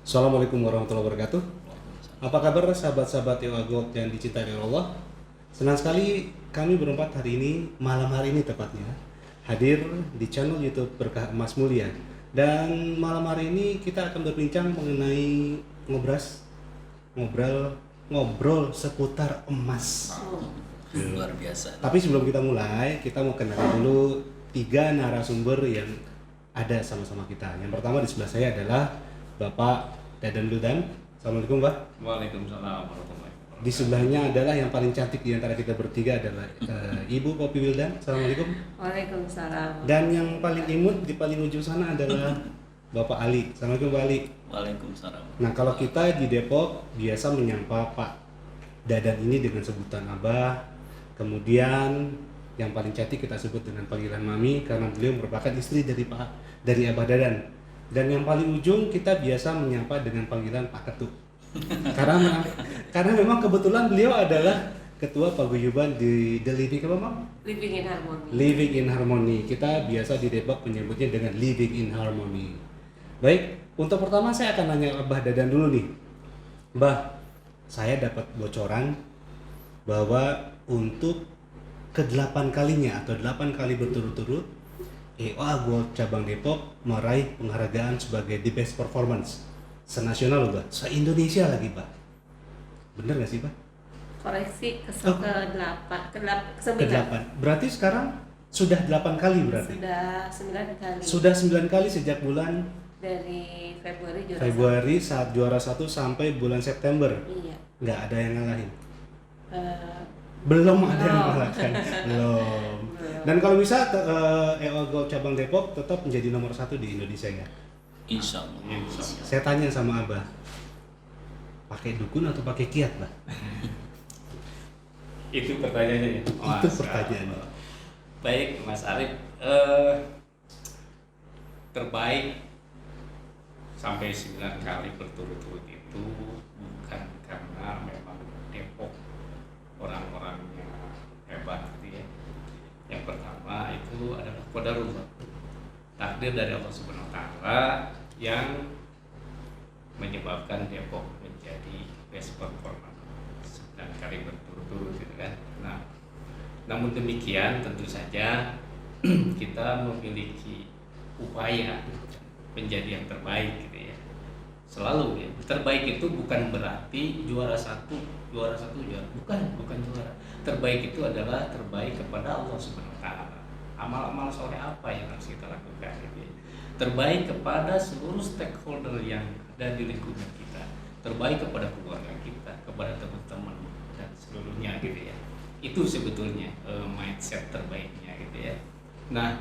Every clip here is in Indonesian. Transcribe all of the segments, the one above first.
Assalamualaikum warahmatullahi wabarakatuh. Apa kabar sahabat-sahabat Ewa Gold yang dicintai oleh Allah? Senang sekali kami berempat hari ini, malam hari ini tepatnya, hadir di channel YouTube Berkah Emas Mulia. Dan malam hari ini kita akan berbincang mengenai ngobrol seputar emas. Luar biasa. Tapi sebelum kita mulai, kita mau kenalin dulu 3 narasumber yang ada sama-sama kita. Yang pertama di sebelah saya adalah Bapak Dadan Wildan. Assalamualaikum, Pak. Waalaikumsalam warahmatullahi wabarakatuh. Di sebelahnya adalah yang paling cantik di antara kita bertiga adalah Ibu Poppy Wildan. Assalamualaikum. Waalaikumsalam. Dan yang paling imut di paling ujung sana adalah Bapak Ali. Assalamualaikum, Pak Ali. Waalaikumsalam. Nah, kalau kita di Depok biasa menyapa Pak Dadan ini dengan sebutan Abah. Kemudian yang paling cantik kita sebut dengan panggilan Mami karena beliau merupakan istri dari Abah Dadan. Dan yang paling ujung kita biasa menyapa dengan panggilan Pak Ketuk. karena memang kebetulan beliau adalah ketua paguyuban di The Living apa, Mam? Living in Harmony. Living in Harmony. Kita biasa di Depok menyebutnya dengan Living in Harmony. Baik, untuk pertama saya akan nanya Abah Dadan dulu nih. Mbah, saya dapat bocoran bahwa untuk ke-8 kalinya atau 8 kali berturut-turut EOA Gold Cabang Depok meraih penghargaan sebagai The Best Performance senasional loh, Pak. Se-Indonesia lagi, Pak. Bener gak sih, Pak? Koreksi ke Oh. ke-9. Berarti sekarang sudah 8 kali berarti? Sudah 9 kali. Sudah 9 kali sejak bulan Dari Februari juara Februari saat juara 1 sampai bulan September. Iya. Nggak ada yang ngalahin? Eh, Belum ada yang Belum. mengalahkan. Belum. Belum. Dan kalau bisa EOA Gold Cabang Depok tetap menjadi nomor 1 di Indonesia ya. Insya Allah. Saya tanya sama Abah, pakai dukun atau pakai kiat, Bah? Itu pertanyaannya ya. Itu pertanyaannya. Baik Mas Arif, terbaik sampai 9 kali berturut-turut itu bukan karena memang Depok orang-orangnya hebat gitu ya. Yang pertama itu adalah qadarullah, takdir dari Allah Subhanahu wa taala yang menyebabkan Depok menjadi best performer 9 kali berturut-turut gitu kan. Nah, namun demikian tentu saja kita memiliki upaya menjadi yang terbaik gitu ya. Selalu ya, terbaik itu bukan berarti juara satu juara, bukan juara. Terbaik itu adalah terbaik kepada Allah Subhanahu wa taala. Amal-amal soleh apa yang harus kita lakukan gitu ya. Terbaik kepada seluruh stakeholder yang ada di lingkungan kita, terbaik kepada keluarga kita, kepada teman-teman dan seluruhnya gitu ya. Itu sebetulnya mindset terbaiknya gitu ya. Nah,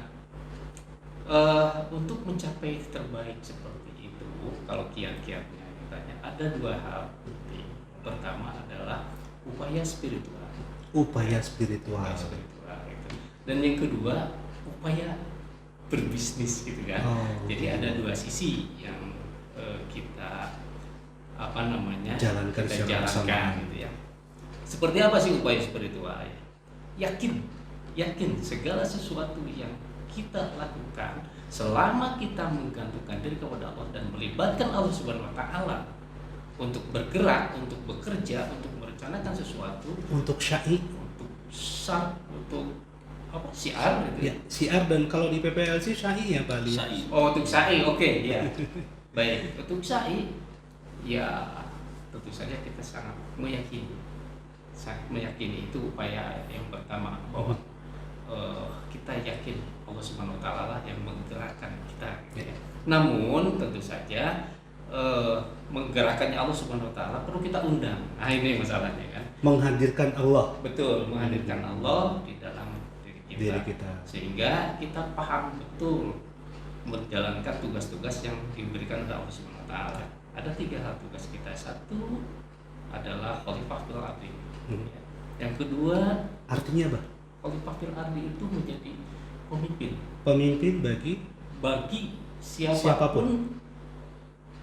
untuk mencapai terbaik seperti itu, kalau kiat-kiatnya ditanya, ada 2 hal penting. Pertama adalah upaya spiritual. Upaya spiritual. Upaya spiritual gitu. Dan yang kedua, upaya berbisnis gitu kan. Oh. Jadi ada 2 sisi yang kita Jalankan kita secara jalankan bersamaan. gitu ya. Seperti apa sih upaya spiritual ya? Yakin segala sesuatu yang kita lakukan selama kita menggantungkan diri kepada Allah dan melibatkan Allah Subhanahu wa taala untuk bergerak, untuk bekerja, untuk merencanakan sesuatu, Untuk syai, untuk apa? Syiar gitu. ya, siar, dan kalau di PPLC syai ya, Pak Ali. Syai. Oh, untuk syai, oke, ya. Baik, untuk syai, ya tentu saja kita sangat meyakini itu upaya yang pertama bahwa kita yakin Allah Subhanahu wa taala lah yang menggerakkan kita gitu ya. Namun tentu saja menggerakkannya Allah Subhanahu wa taala perlu kita undang. Nah, ini masalahnya kan. Menghadirkan Allah Betul, menghadirkan Allah di dalam diri kita. sehingga kita paham betul menjalankan tugas-tugas yang diberikan oleh Allah Subhanahu wa taala. Ada 3 hal tugas kita. Satu adalah khalifah fil ardi. Ya. Yang kedua, Artinya apa? khalifah fil ardi itu menjadi Pemimpin bagi siapapun,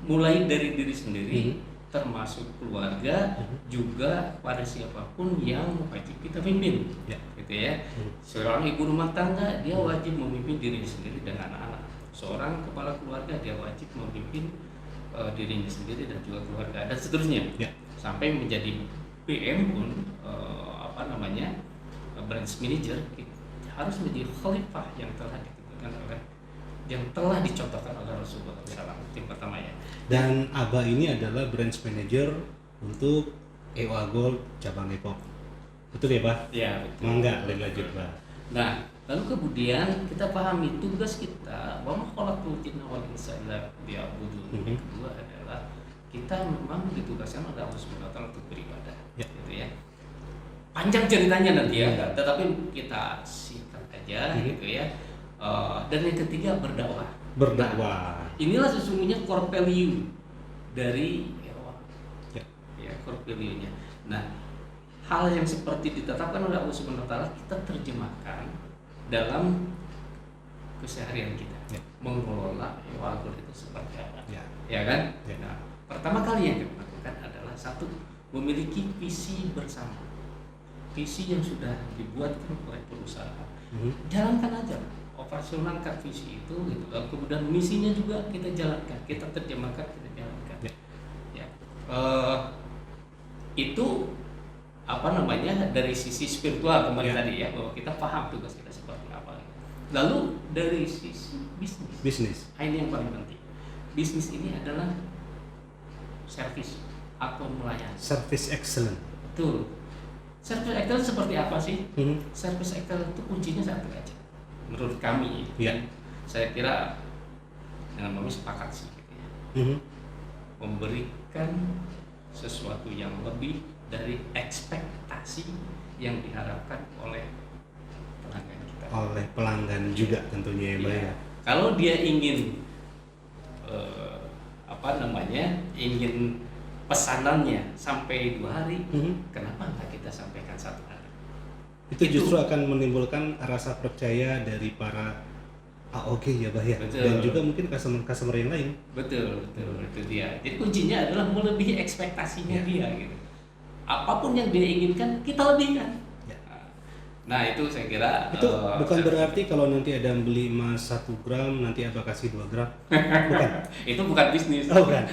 mulai dari diri sendiri, Mhm. termasuk keluarga, juga pada siapapun yang wajib kita pimpin. Ya. Gitu ya. Mhm. Seorang ibu rumah tangga dia wajib memimpin diri sendiri dan anak-anak. Seorang kepala keluarga dia wajib memimpin dirinya sendiri dan juga keluarga dan seterusnya. Ya. Sampai menjadi PM pun branch manager harus menjadi khalifah yang telah ditentukan oleh yang telah dicontohkan oleh Rasulullah SAW. Yang pertama ya. Dan Abah ini adalah branch manager untuk EOA Gold cabang Depok. Betul ya, Pak? Ya, betul. Mangga, lebih lanjut, Pak. Nah, lalu kemudian kita pahami tugas kita bahwa khalaqul jinna wal insa illa liya'budun. Mhm. Yang kedua adalah kita memang ditugaskan oleh Allah Subhanahu wa taala untuk beribadah. Ya. Gitu ya. Panjang ceritanya nanti ya, tetapi kita singkat aja gitu ya. Dan yang ketiga berdakwah. Berdakwah. Nah, inilah sesungguhnya core value dari EOA. Ya. Ya, core value-nya. Nah, hal yang seperti ditetapkan oleh Allah Subhanahu wa taala kita terjemahkan dalam keseharian kita. Ya. Mengelola EOA Gold itu seperti apa? Ya. Ya kan? Ya. Nah, pertama kali yang kita lakukan adalah satu, memiliki visi bersama. Visi yang sudah dibuatkan oleh perusahaan. Jalankan aja, operasionalkan visi itu gitu. Lalu kemudian misinya juga kita jalankan, kita terjemahkan, kita jalankan. Ya. Ya. Itu dari sisi spiritual kemarin Ya. tadi ya, bahwa kita paham tugas kita seperti apa. Lalu dari sisi bisnis, ini yang paling penting. Bisnis ini adalah service atau melayani. Service excellent. Betul. Service excellence seperti apa sih? Mhm. Service excellence itu kuncinya satu aja. Menurut kami, Ya. saya kira dengan kami sepakat sih, gitu ya. Mhm. Memberikan sesuatu yang lebih dari ekspektasi yang diharapkan oleh pelanggan kita. Oleh pelanggan juga tentunya ya, Mbak Iya. ya. Kalau dia ingin ingin pesanannya sampai 2 hari, kenapa nggak kita sampaikan 1 hari? Itu justru akan menimbulkan rasa percaya dari para AOG ya, Bah ya. Betul. Dan juga mungkin customer yang lain. Betul, itu dia. Jadi kuncinya adalah melebihi ekspektasinya Ya. dia gitu. Apapun yang dia inginkan, kita lebihkan. Ya. Nah, itu saya kira Itu bukan berarti kalau nanti ada yang beli emas 1 gram, nanti Abah kasih 2 gram. Bukan. itu bukan bisnis. Oh, bukan.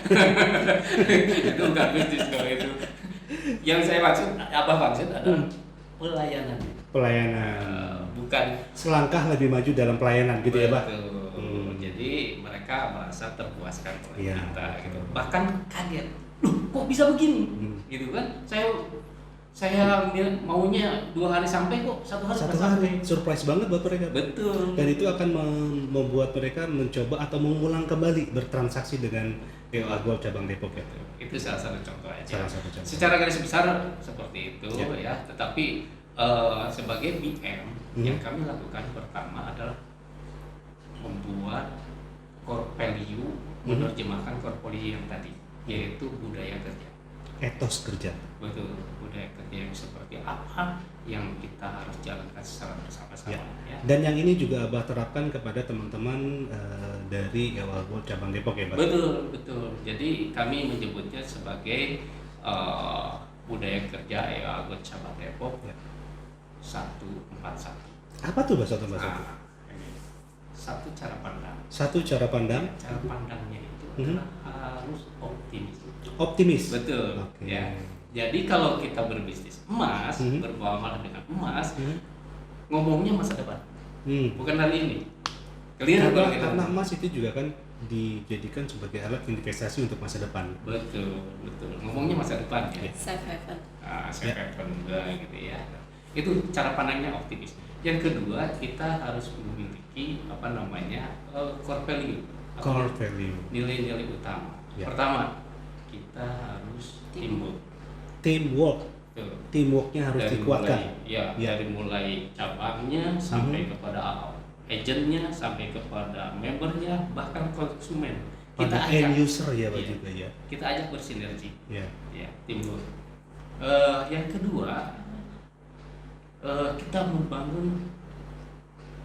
Itu bukan bisnis kalau itu. Yang saya maksud adalah pelayanan. Pelayanan. Bukan Selangkah lebih maju dalam pelayanan gitu ya, Bah. betul. Jadi mereka merasa terpuaskan oleh Iya. kita gitu. Bahkan kaget. Loh, kok bisa begini? Gitu kan? Saya maunya 2 hari sampai, kok 1 hari 1 nggak sampai. hari. Surprise banget buat mereka. Betul. Dan itu akan membuat mereka mencoba atau mengulang kembali bertransaksi dengan EOA Gold cabang Depok ya. Itu salah satu contoh aja. Salah satu contoh. Secara garis besar seperti itu Ya. ya. Tetapi sebagai BM yang kami lakukan pertama adalah membuat core value, menerjemahkan core value yang tadi, yaitu budaya kerja. Etos kerja. Betul, budaya kerja yang seperti apa yang kita harus jalankan secara bersama-sama. Ya. Dan yang ini juga Abah terapkan kepada teman-teman dari EOA Gold cabang Depok ya, Bah. Betul. Jadi kami menyebutnya sebagai budaya kerja EOA Gold cabang Depok Ya. 141. Apa tuh Bah 141? Nah, ini. Satu cara pandang. Satu cara pandang. Cara pandangnya itu adalah harus optimis. Optimis. Betul. Oke. Ya. Jadi kalau kita berbisnis emas, bermuamalah dengan emas, ngomongnya masa depan, bukan hari ini. Clear kalau kita. Karena emas itu juga kan dijadikan sebagai alat investasi untuk masa depan. Betul. Ngomongnya masa depan ya. Safe haven. Safe haven juga gitu ya. Itu cara pandangnya optimis. Yang kedua, kita harus memiliki core value. Core value. Nilai-nilai utama. Ya. Pertama, kita harus teamwork. Teamwork. Tuh. Teamworknya harus dikuatkan. Ya. Dari mulai cabangnya sampai kepada agentnya, sampai kepada membernya, bahkan konsumen. Kita Pada ajak end user ya, Pak Iya. juga ya. Kita ajak bersinergi. Ya. Ya, teamwork. Yang kedua, kita membangun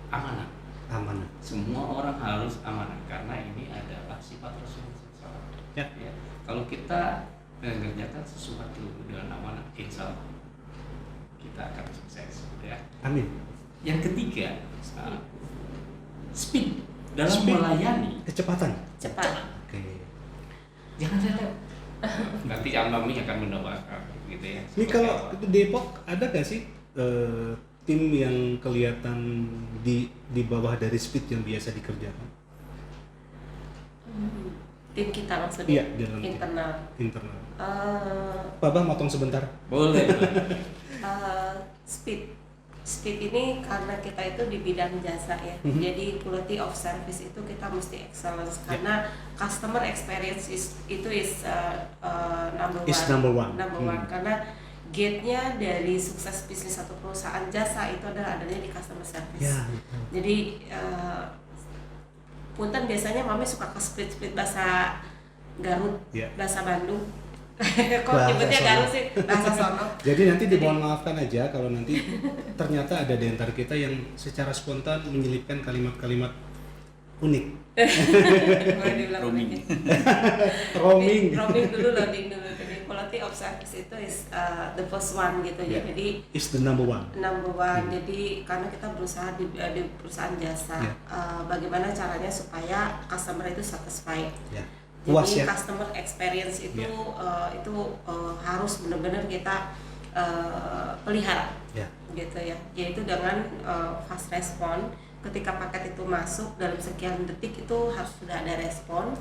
amanah. Amanah. Semua orang harus amanah karena ini adalah sifat Rasulullah. Ya. Kalau kita mengerjakan sesuatu dengan amanah, insya Allah kita akan sukses. Ya. Amin. Yang ketiga, speed dalam Speed. melayani. Kecepatan. Cepat. Oke. Jangan relate. Nanti alumni akan mendoakan gitu ya. Ini kalau itu Depok ada gak sih tim yang kelihatan di bawah dari Speed yang biasa dikerjakan? Tim kita maksudnya? Iya, dalam tim. Internal. Babah motong sebentar. boleh. Speed ini karena kita itu di bidang jasa ya, jadi quality of service itu kita mesti excellence karena customer experience itu is number one. Karena gate-nya dari sukses bisnis satu perusahaan jasa itu adalah adanya di customer service. Ya, Jadi punten biasanya mami suka ke split bahasa Garut, bahasa Bandung. Kok nyebutnya Garut sih? Bahasa sono. Jadi nanti dimohon maafkan aja kalau nanti ternyata ada di antara kita yang secara spontan menyelipkan kalimat-kalimat unik. Boleh diulang Roaming. lagi. Roaming. Roaming dulu, loading dulu. Jadi quality of service itu is the first one gitu ya. Jadi Is the number one. Jadi karena kita berusaha di perusahaan jasa, bagaimana caranya supaya customer itu satisfied. Puas Jadi ya. customer experience itu harus benar-benar kita pelihara, gitu ya. Yaitu dengan fast respon. Ketika paket itu masuk dalam sekian detik itu harus sudah ada respon.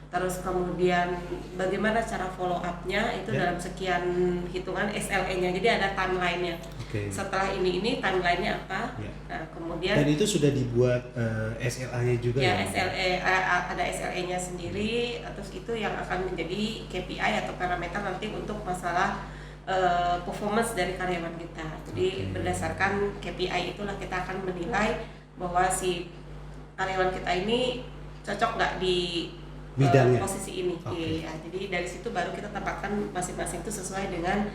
Terus kemudian bagaimana cara follow up-nya itu dalam sekian hitungan SLA-nya. Jadi ada timeline-nya. Setelah ini timeline-nya apa? Nah, kemudian dan itu sudah dibuat SLA-nya juga ya. Ada SLA-nya sendiri. Terus itu yang akan menjadi KPI atau parameter nanti untuk masalah performance dari karyawan kita. Jadi berdasarkan KPI itulah kita akan menilai bahwa si karyawan kita ini cocok nggak di bidangnya, posisi ini. Ya, jadi dari situ baru kita tempatkan masing-masing itu sesuai dengan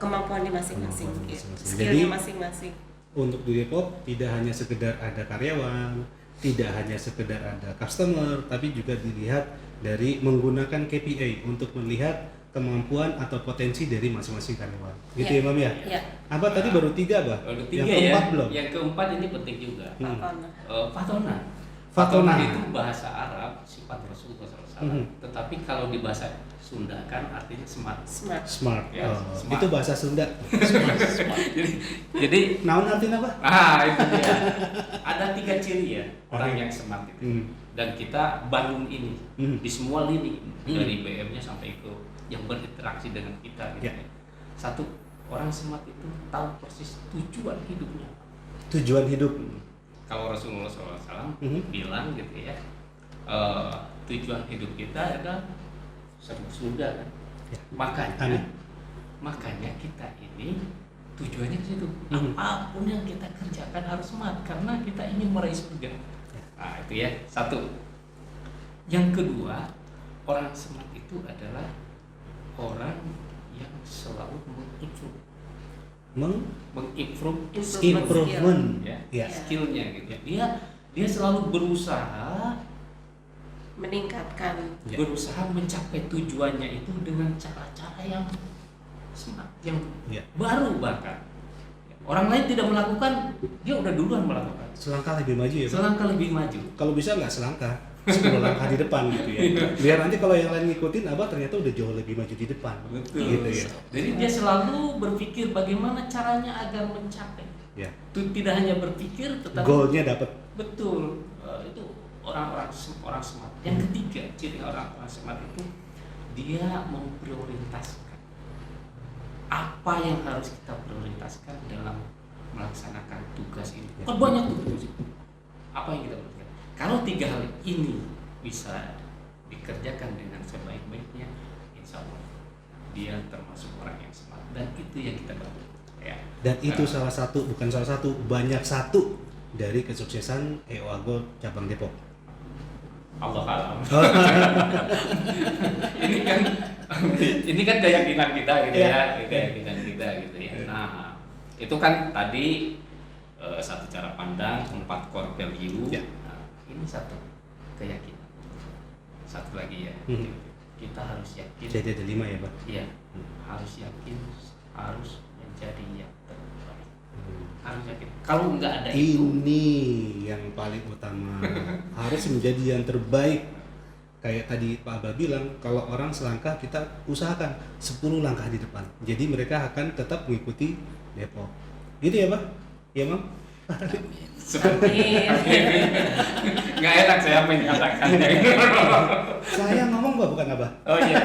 kemampuannya masing-masing, skillnya masing-masing. Untuk di Depok tidak hanya sekedar ada karyawan, tidak hanya sekedar ada customer, tapi juga dilihat dari menggunakan KPI untuk melihat kemampuan atau potensi dari masing-masing karyawan. Gitu ya, Mam ya? Iya. Apa tadi baru 3, Bah? Baru 3 yang keempat ya. belum? Yang keempat ini penting juga. Fatona. Fatona itu bahasa Arab, sifat Rasulullah SAW. Tetapi kalau di bahasa Sunda kan artinya smart. Smart. Ya, smart. Itu bahasa Sunda. Smart. Jadi naon artinya apa? itu dia. Ada 3 ciri ya orang yang smart itu. Dan kita bangun ini di semua lini dari BM-nya sampai ke yang berinteraksi dengan kita gitu. Satu, orang smart itu tahu persis tujuan hidupnya. Tujuan hidup. Kalau Rasulullah SAW bilang gitu ya, tujuan hidup kita adalah surga kan. Makanya kita ini tujuannya ke situ. Apapun yang kita kerjakan harus smart karena kita ingin meraih surga. Nah itu ya, satu. Yang kedua, orang smart itu adalah orang yang selalu improvement ya, skillnya gitu. Dia selalu berusaha meningkatkan, berusaha mencapai tujuannya itu dengan cara-cara yang smart, yang baru bahkan. Orang lain tidak melakukan, dia udah duluan melakukan. Selangkah lebih maju ya, Pak? Selangkah lebih maju. Kalau bisa nggak selangkah, 10 langkah di depan gitu ya. Biar nanti kalau yang lain ngikutin, Abah ternyata udah jauh lebih maju di depan. Betul. Gitu ya. Jadi dia selalu berpikir bagaimana caranya agar mencapai. Itu tidak hanya berpikir, tetapi goalnya dapat. Betul. Itu orang smart. Yang ketiga, ciri orang smart itu dia memprioritaskan apa yang harus kita prioritaskan dalam melaksanakan tugas ini. Kan banyak tugas. Apa yang kita prioritaskan? Kalau 3 hal ini bisa dikerjakan dengan sebaik-baiknya, insya Allah dia termasuk orang yang smart, dan itu yang kita bangun. Ya. Dan itu banyak satu dari kesuksesan EO Agro cabang Depok. Allah alam. ini kan keyakinan kita gitu ya, keyakinan kita gitu ya. Nah, itu kan tadi satu cara pandang, 4 core value. Nah, ini satu keyakinan. Satu lagi ya. Kita harus yakin. Jadi ada 5 ya, Pak? Iya. Harus yakin, harus menjadi yang terbaik. Harus yakin. Kalau nggak ada ini yang paling utama. Harus menjadi yang terbaik. kayak tadi Pak Abah bilang, kalau orang selangkah kita usahakan 10 langkah di depan. Jadi mereka akan tetap mengikuti Depok. Gitu ya, Pak? Ya, Mam? Amin. Nggak enak saya menyatakannya. Saya ngomong, Pak, bukan Abah. Oh iya.